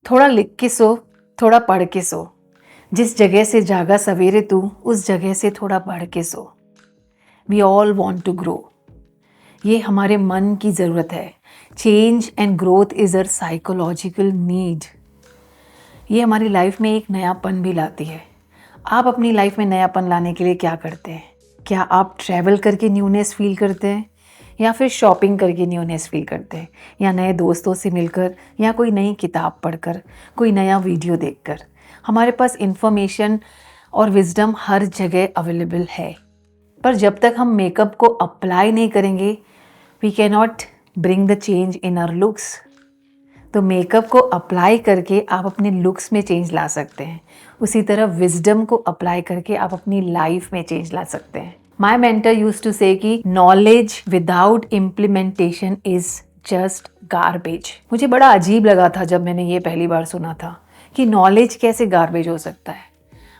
थोड़ा लिख के सो, थोड़ा पढ़ के सो। जिस जगह से जागा सवेरे तू, उस जगह से थोड़ा बढ़ के so. We all want to grow. ये हमारे मन की ज़रूरत है। Change and growth is a psychological need. ये हमारी लाइफ में एक नयापन भी लाती है। आप अपनी लाइफ में नयापन लाने के लिए क्या करते हैं? क्या आप ट्रैवल करके न्यूनेस फील करते हैं, या फिर शॉपिंग करके न्यूनेस फील करते हैं, या नए दोस्तों से मिलकर, या कोई नई किताब पढ़कर, कोई नया वीडियो देखकर? हमारे पास इंफॉर्मेशन और विजडम हर जगह अवेलेबल है, पर जब तक हम मेकअप को अप्लाई नहीं करेंगे, we can not bring the change in our looks. तो मेकअप को अप्लाई करके आप अपने लुक्स में चेंज ला सकते हैं। उसी तरह विजडम को अप्लाई करके आप अपनी लाइफ में चेंज ला सकते हैं। माई मेंटर यूज्ड टू से कि knowledge without implementation is just garbage. मुझे बड़ा अजीब लगा था जब मैंने ये पहली बार सुना था कि नॉलेज कैसे गार्बेज हो सकता है।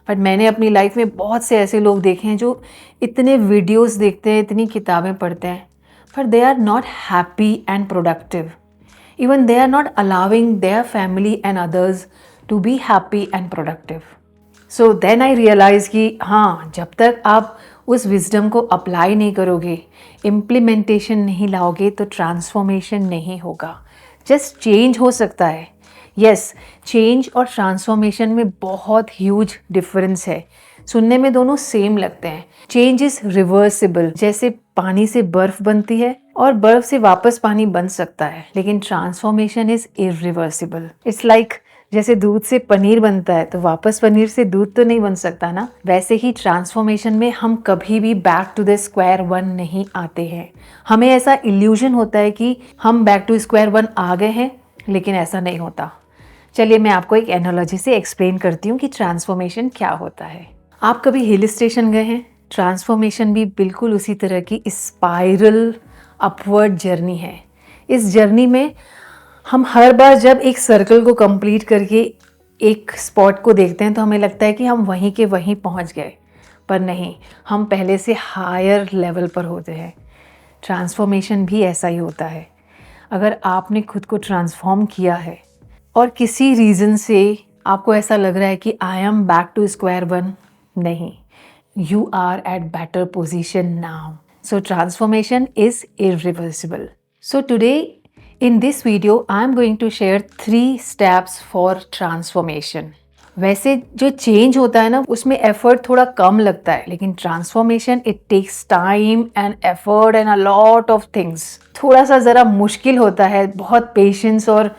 बट मैंने अपनी लाइफ में बहुत से ऐसे लोग देखे हैं जो इतने वीडियोस देखते हैं, इतनी किताबें पढ़ते हैं, पर they are not happy and productive. Even they are not allowing their family and others to be happy and productive. So then I realized कि हाँ, जब तक आप उस विजडम को अप्लाई नहीं करोगे, इम्प्लीमेंटेशन नहीं लाओगे, तो ट्रांसफॉर्मेशन नहीं होगा। जस्ट चेंज हो सकता है। यस, चेंज और ट्रांसफॉर्मेशन में बहुत ह्यूज डिफरेंस है। सुनने में दोनों सेम लगते हैं। चेंज इज रिवर्सिबल, जैसे पानी से बर्फ बनती है और बर्फ से वापस पानी बन सकता है, लेकिन transformation is irreversible. It's like जैसे दूध से पनीर बनता है तो वापस पनीर से दूध तो नहीं बन सकता ना। वैसे ही ट्रांसफॉर्मेशन में हम कभी भी back to the square one नहीं आते हैं। हमें ऐसा इल्यूजन होता है कि हम बैक टू स्क्वायर वन आ गए हैं, लेकिन ऐसा नहीं होता। चलिए मैं आपको एक एनालॉजी से एक्सप्लेन करती हूँ कि ट्रांसफॉर्मेशन क्या होता है। आप कभी हिल स्टेशन गए हैं? ट्रांसफॉर्मेशन भी बिल्कुल उसी तरह की स्पाइरल अपवर्ड जर्नी है। इस जर्नी में हम हर बार जब एक सर्कल को कंप्लीट करके एक स्पॉट को देखते हैं तो हमें लगता है कि हम वहीं के वहीं पहुंच गए, पर नहीं, हम पहले से हायर लेवल पर होते हैं। ट्रांसफॉर्मेशन भी ऐसा ही होता है। अगर आपने खुद को ट्रांसफॉर्म किया है और किसी रीज़न से आपको ऐसा लग रहा है कि I am back to square one, नहीं, you are at better position now. So transformation is irreversible. So today in this video I am going to share 3 steps for transformation. वैसे जो चेंज होता है ना, उसमें एफर्ट थोड़ा कम लगता है, लेकिन transformation it takes time and effort and a lot of things. थोड़ा सा ज़रा मुश्किल होता है, बहुत पेशेंस और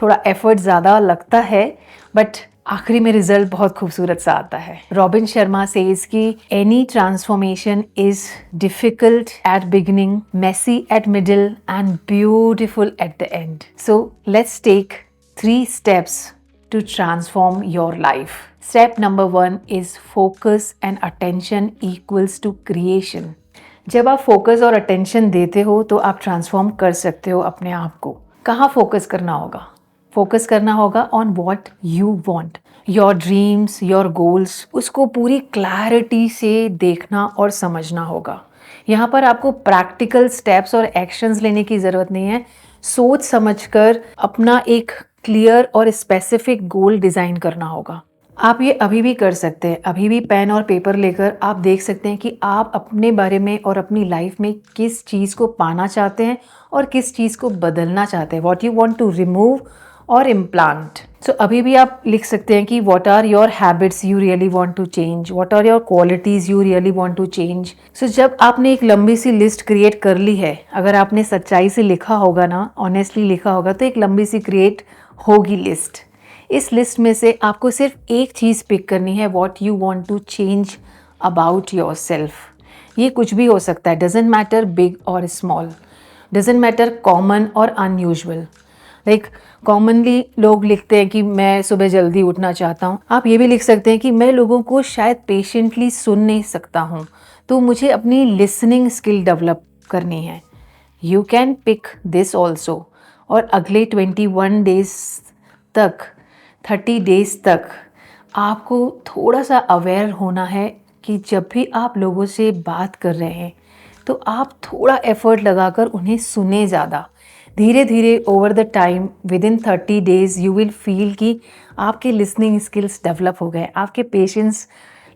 थोड़ा एफर्ट ज़्यादा लगता है, बट आखिरी में रिजल्ट बहुत खूबसूरत सा आता है। रॉबिन शर्मा सेज कि any transformation is difficult at beginning, messy at middle and beautiful at the end. So let's take 3 steps to transform your life. Step number 1 is focus and attention equals to creation. जब आप focus और attention देते हो तो आप transform कर सकते हो अपने आप को। कहाँ फोकस करना होगा? फोकस करना होगा on what you want, your dreams, your goals. उसको पूरी क्लैरिटी से देखना और समझना होगा। यहाँ पर आपको प्रैक्टिकल स्टेप्स और एक्शंस लेने की ज़रूरत नहीं है। सोच समझकर अपना एक क्लियर और स्पेसिफिक गोल डिज़ाइन करना होगा। आप ये अभी भी कर सकते हैं। अभी भी पेन और पेपर लेकर आप देख सकते हैं कि आप अपने बारे में और अपनी लाइफ में किस चीज़ को पाना चाहते हैं और किस चीज़ को बदलना चाहते हैं। What you want to remove और इम्प्लांट। सो अभी भी आप लिख सकते हैं कि what are your habits you really want to change, what are your qualities you really want to change. So जब आपने एक लंबी सी लिस्ट क्रिएट कर ली है, अगर आपने सच्चाई से लिखा होगा ना, ऑनेस्टली लिखा होगा, तो एक लंबी सी क्रिएट होगी लिस्ट। इस लिस्ट में से आपको सिर्फ एक चीज़ पिक करनी है, what you want to change about yourself. ये कुछ भी हो सकता है, डजेंट मैटर बिग और स्मॉल, डजेंट मैटर कॉमन और अनयूजुअल। लाइक कॉमनली लोग लिखते हैं कि मैं सुबह जल्दी उठना चाहता हूँ। आप ये भी लिख सकते हैं कि मैं लोगों को शायद पेशेंटली सुन नहीं सकता हूँ, तो मुझे अपनी लिसनिंग स्किल डेवलप करनी है। You can pick this also. और अगले 21 डेज तक, 30 डेज तक आपको थोड़ा सा अवेयर होना है कि जब भी आप लोगों से बात कर रहे हैं तो आप थोड़ा एफर्ट लगाकर उन्हें सुने ज़्यादा। धीरे धीरे over the time with in 30 days you will feel कि आपके लिसनिंग स्किल्स डेवलप हो गए, आपके पेशेंस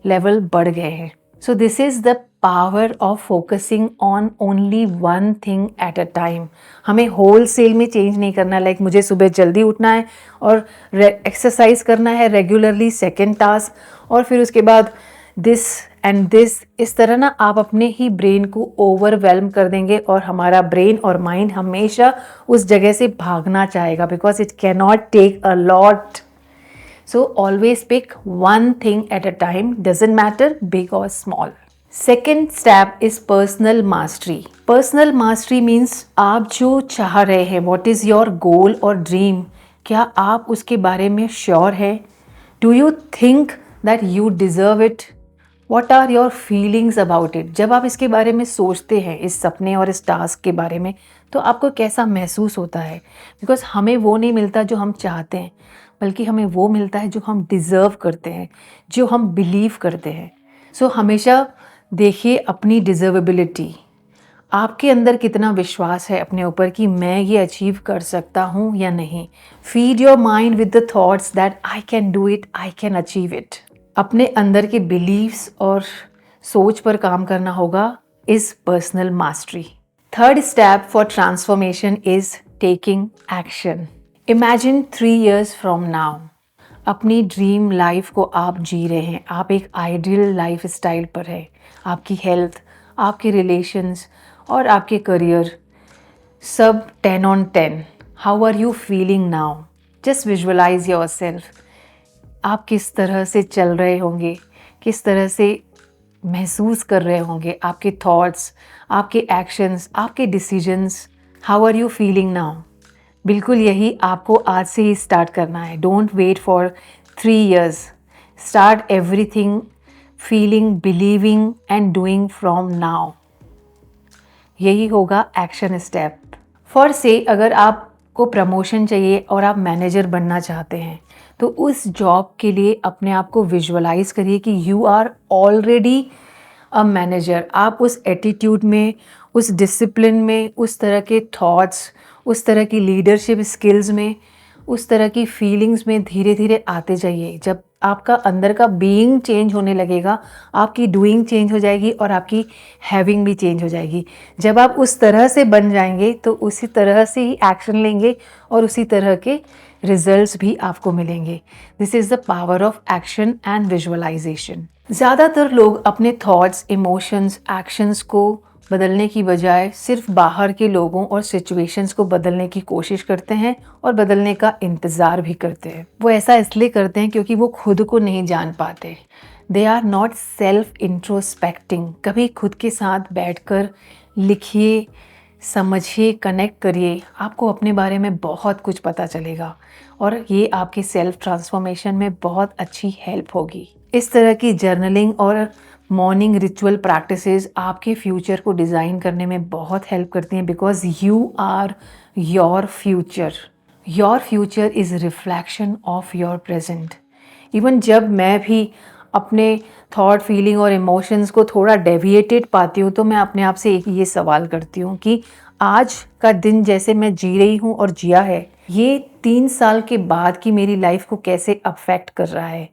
लेवल बढ़ गए हैं. So this is the power of focusing on only one thing at a time. हमें होल सेल में चेंज नहीं करना. लाइक मुझे सुबह जल्दी उठना है और एक्सरसाइज करना है रेगुलरली, सेकेंड टास्क, और फिर उसके बाद दिस एंड दिस. इस तरह ना आप अपने ही ब्रेन को ओवरवेलम कर देंगे और हमारा ब्रेन और माइंड हमेशा उस जगह से भागना चाहेगा because it can not take a lot. So always pick one thing at a time, doesn't matter big or small. Second step is personal mastery. Personal mastery means आप जो चाह रहे हैं, what is your goal और dream, क्या आप उसके बारे में sure है? Do you think that you deserve it? What are your feelings about it? जब आप इसके बारे में सोचते हैं, इस सपने और इस टास्क के बारे में, तो आपको कैसा महसूस होता है? बिकॉज हमें वो नहीं मिलता जो हम चाहते हैं, बल्कि हमें वो मिलता है जो हम डिज़र्व करते हैं, जो हम बिलीव करते हैं. सो हमेशा देखिए अपनी डिज़र्वेबिलिटी, आपके अंदर कितना विश्वास है अपने ऊपर कि मैं ये अचीव कर सकता हूँ या नहीं. Feed your mind with the thoughts that I can do it, I can achieve it. अपने अंदर के बिलीव्स और सोच पर काम करना होगा, is personal mastery. Third step for transformation is taking action. Imagine 3 years from now अपनी ड्रीम लाइफ को आप जी रहे हैं. आप एक आइडियल लाइफ स्टाइल पर है. आपकी हेल्थ, आपके रिलेशंस और आपके करियर सब 10 on 10. How are you feeling now? Just visualise yourself. आप किस तरह से चल रहे होंगे, किस तरह से महसूस कर रहे होंगे, आपके थॉट्स, आपके एक्शंस, आपके decisions. How are you feeling now? बिल्कुल यही आपको आज से ही स्टार्ट करना है. Don't wait for 3 years. Start everything feeling, believing and doing from now. यही होगा एक्शन स्टेप. फॉर से अगर आपको प्रमोशन चाहिए और आप मैनेजर बनना चाहते हैं, तो उस जॉब के लिए अपने आप को विजुअलाइज करिए कि you are already a manager. आप उस एटीट्यूड में, उस डिसिप्लिन में, उस तरह के थॉट्स, उस तरह की लीडरशिप स्किल्स में, उस तरह की फीलिंग्स में धीरे धीरे आते जाइए. जब आपका अंदर का बीइंग चेंज होने लगेगा, आपकी डूइंग चेंज हो जाएगी और आपकी हैविंग भी चेंज हो जाएगी. जब आप उस तरह से बन जाएंगे तो उसी तरह से ही एक्शन लेंगे और उसी तरह के रिजल्ट्स भी आपको मिलेंगे. This is the power of action and visualisation. ज़्यादातर लोग अपने थॉट्स, इमोशंस, एक्शंस को बदलने की बजाय सिर्फ बाहर के लोगों और सिचुएशंस को बदलने की कोशिश करते हैं और बदलने का इंतज़ार भी करते हैं. वो ऐसा इसलिए करते हैं क्योंकि वो खुद को नहीं जान पाते. They are not self introspecting. कभी खुद के साथ बैठकर लिखिए, समझिए, कनेक्ट करिए. आपको अपने बारे में बहुत कुछ पता चलेगा और ये आपके सेल्फ ट्रांसफॉर्मेशन में बहुत अच्छी हेल्प होगी. इस तरह की जर्नलिंग और मॉर्निंग रिचुअल प्रैक्टिसेस आपके फ्यूचर को डिज़ाइन करने में बहुत हेल्प करती हैं because you are your future. Your future is reflection of your present. Even जब मैं भी अपने थॉट, फीलिंग और इमोशंस को थोड़ा डेविएटेड पाती हूँ तो मैं अपने आप से एक ये सवाल करती हूँ कि आज का दिन जैसे मैं जी रही हूँ और जिया है, ये 3 साल के बाद की मेरी लाइफ को कैसे अफेक्ट कर रहा है.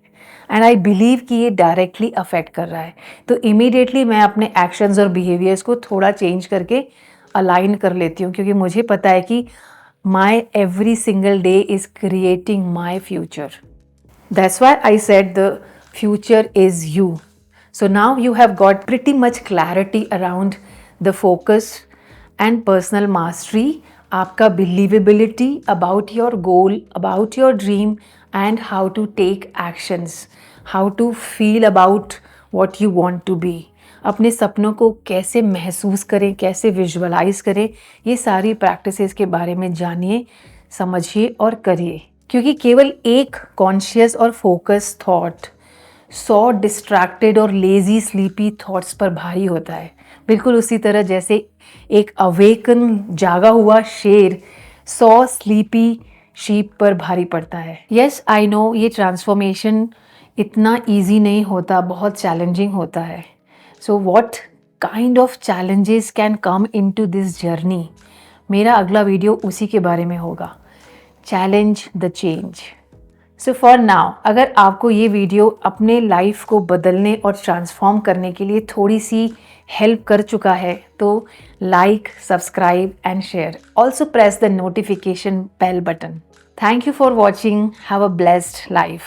एंड आई बिलीव कि ये डायरेक्टली अफेक्ट कर रहा है. तो इमीडिएटली मैं अपने एक्शंस और बिहेवियर्स को थोड़ा चेंज करके अलाइन कर लेती हूँ क्योंकि मुझे पता है कि माई every single day is creating my future. That's why I said the future is you. So now you have got pretty much clarity around the focus and personal mastery, आपका believability about your goal, about your dream and how to take actions, how to feel about what you want to be. अपने सपनों को कैसे महसूस करें, कैसे visualise करें, ये सारी प्रैक्टिसेस के बारे में जानिए, समझिए और करिए. क्योंकि केवल एक कॉन्शियस और फोकस थॉट 100 डिस्ट्रैक्टेड और लेजी स्लीपी थॉट्स पर भारी होता है. बिल्कुल उसी तरह जैसे एक अवेकन जागा हुआ शेर 100 स्लीपी शीप पर भारी पड़ता है. यस आई नो ये ट्रांसफॉर्मेशन इतना ईजी नहीं होता, बहुत चैलेंजिंग होता है. So what kind of challenges can come into this journey? मेरा अगला वीडियो उसी के बारे में होगा, challenge the change. So for now, अगर आपको ये वीडियो अपने लाइफ को बदलने और ट्रांसफॉर्म करने के लिए थोड़ी सी हेल्प कर चुका है तो like, subscribe and share. Also press the notification bell button. Thank you for watching. Have a blessed life.